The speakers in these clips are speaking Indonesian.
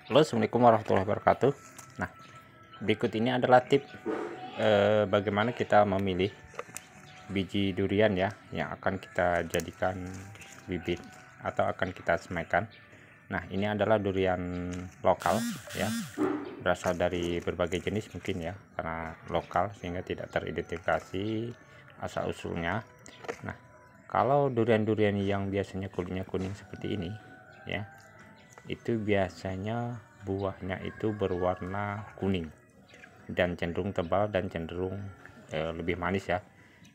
Halo, assalamualaikum warahmatullahi wabarakatuh. Nah, berikut ini adalah tip bagaimana kita memilih biji durian ya yang akan kita jadikan bibit atau akan kita semaikan. Nah, ini adalah durian lokal ya, berasal dari berbagai jenis mungkin ya, karena lokal sehingga tidak teridentifikasi asal usulnya. Nah, kalau durian-durian yang biasanya kulitnya kuning seperti ini ya, itu biasanya buahnya itu berwarna kuning dan cenderung tebal dan cenderung lebih manis ya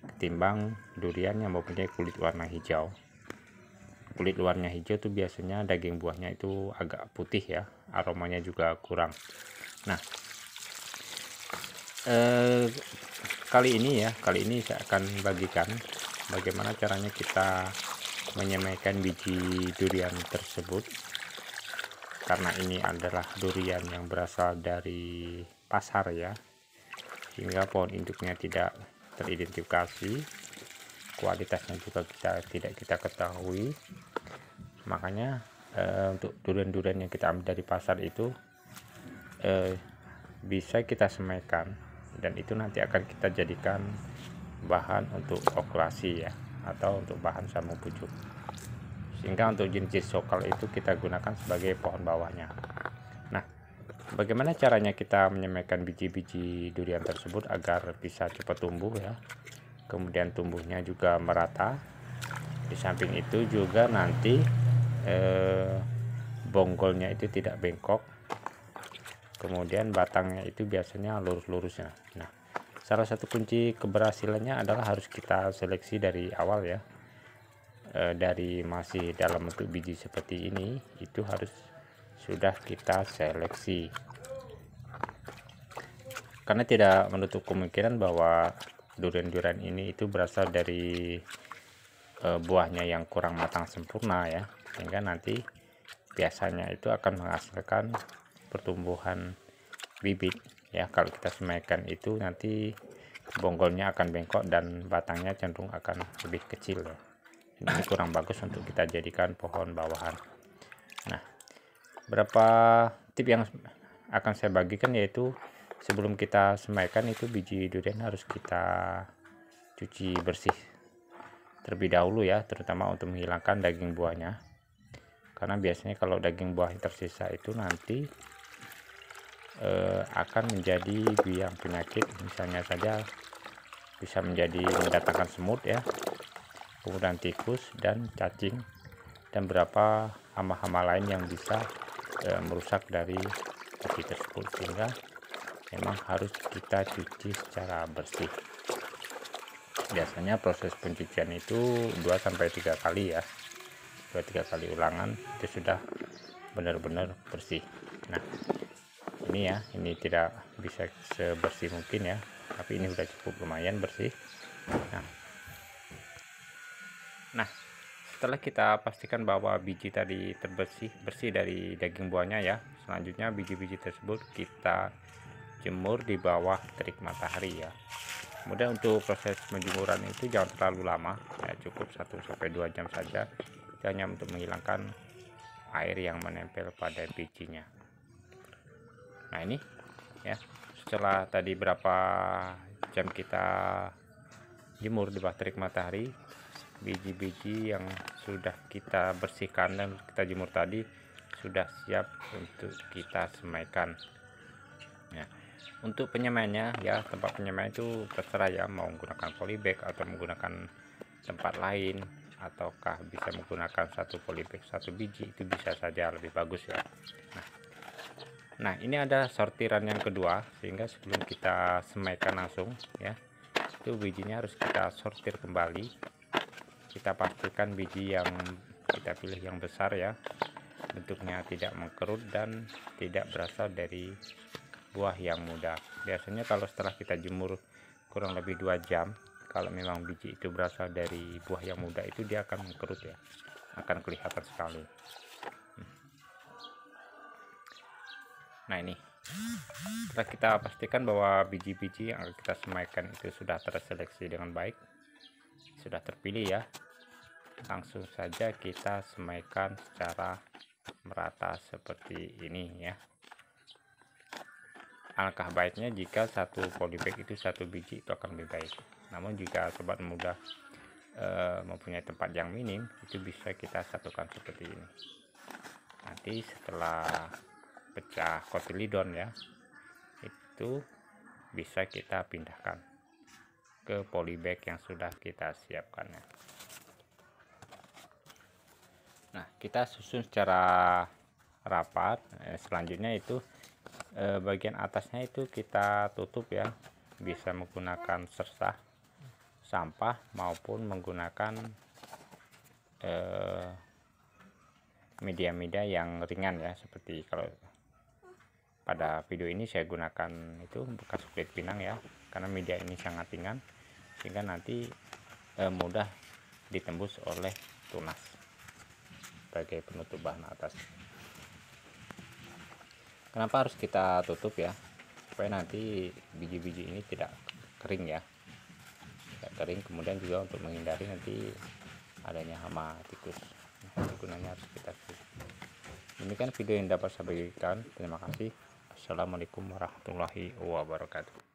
ketimbang durian yang mempunyai kulit warna hijau. Kulit luarnya hijau tuh biasanya daging buahnya itu agak putih ya, aromanya juga kurang. Nah, kali ini saya akan bagikan bagaimana caranya kita menyemaikan biji durian tersebut, karena ini adalah durian yang berasal dari pasar ya, sehingga pohon induknya tidak teridentifikasi, kualitasnya juga tidak kita ketahui. Makanya untuk durian-durian yang kita ambil dari pasar itu bisa kita semaikan, dan itu nanti akan kita jadikan bahan untuk oklasi ya, atau untuk bahan sambung pucuk, sehingga untuk jenis lokal itu kita gunakan sebagai pohon bawahnya. Nah, bagaimana caranya kita menyemaikan biji-biji durian tersebut agar bisa cepat tumbuh ya, kemudian tumbuhnya juga merata. Di samping itu juga nanti bonggolnya itu tidak bengkok, kemudian batangnya itu biasanya lurus-lurusnya. Nah, salah satu kunci keberhasilannya adalah harus kita seleksi dari awal ya. Dari masih dalam bentuk biji seperti ini itu harus sudah kita seleksi, karena tidak menutup kemungkinan bahwa durian-durian ini itu berasal dari buahnya yang kurang matang sempurna ya, sehingga nanti biasanya itu akan menghasilkan pertumbuhan bibit ya. Kalau kita semaikan itu nanti bonggolnya akan bengkok dan batangnya cenderung akan lebih kecil ya. Ini kurang bagus untuk kita jadikan pohon bawahan. Nah, berapa tip yang akan saya bagikan, yaitu sebelum kita semaikan itu biji durian harus kita cuci bersih terlebih dahulu ya, terutama untuk menghilangkan daging buahnya, karena biasanya kalau daging buah yang tersisa itu nanti akan menjadi biang penyakit, misalnya saja bisa mendatangkan semut ya, kemudian tikus dan cacing, dan beberapa hama-hama lain yang bisa merusak dari biji tersebut, sehingga memang harus kita cuci secara bersih. Biasanya proses pencucian itu 2-3 kali ya, 2-3 kali ulangan itu sudah benar-benar bersih. Nah, ini ya, ini tidak bisa sebersih mungkin ya, tapi ini sudah cukup lumayan bersih. Nah, setelah kita pastikan bahwa biji tadi bersih dari daging buahnya ya, selanjutnya biji-biji tersebut kita jemur di bawah terik matahari ya. Kemudian untuk proses penjemuran itu jangan terlalu lama ya, cukup 1-2 jam saja, hanya untuk menghilangkan air yang menempel pada bijinya. Nah, ini ya, setelah tadi berapa jam kita jemur di bawah terik matahari, biji-biji yang sudah kita bersihkan dan kita jemur tadi sudah siap untuk kita semaikan ya. Untuk penyemaiannya ya, tempat penyemaian itu terserah ya, mau menggunakan polybag atau menggunakan tempat lain, ataukah bisa menggunakan satu polybag 1 biji, itu bisa saja, lebih bagus ya. Nah, ini ada sortiran yang kedua, sehingga sebelum kita semaikan langsung ya, itu bijinya harus kita sortir kembali. Kita pastikan biji yang kita pilih yang besar ya, bentuknya tidak mengkerut dan tidak berasal dari buah yang muda. Biasanya kalau setelah kita jemur kurang lebih 2 jam, kalau memang biji itu berasal dari buah yang muda, itu dia akan mengkerut ya, akan kelihatan sekali. Nah, ini setelah kita pastikan bahwa biji-biji yang akan kita semaikan itu sudah terseleksi dengan baik, sudah terpilih ya, langsung saja kita semaikan secara merata seperti ini ya. Alangkah baiknya jika satu polybag itu satu biji itu akan lebih baik. Namun jika sobat muda mempunyai tempat yang minim, itu bisa kita satukan seperti ini. Nanti setelah pecah kotilidon ya, itu bisa kita pindahkan ke polybag yang sudah kita siapkan ya. Nah, kita susun secara rapat. Selanjutnya itu bagian atasnya itu kita tutup ya, bisa menggunakan sersah sampah maupun menggunakan media-media yang ringan ya, seperti kalau pada video ini saya gunakan itu bekas kulit pinang ya, karena media ini sangat ringan sehingga nanti mudah ditembus oleh tunas sebagai penutup bahan atas. Kenapa harus kita tutup ya, supaya nanti biji-biji ini tidak kering ya, tidak kering. Kemudian juga untuk menghindari nanti adanya hama tikus, gunanya harus kita tutup. Demikian video yang dapat saya bagikan. Terima kasih. Assalamualaikum warahmatullahi wabarakatuh.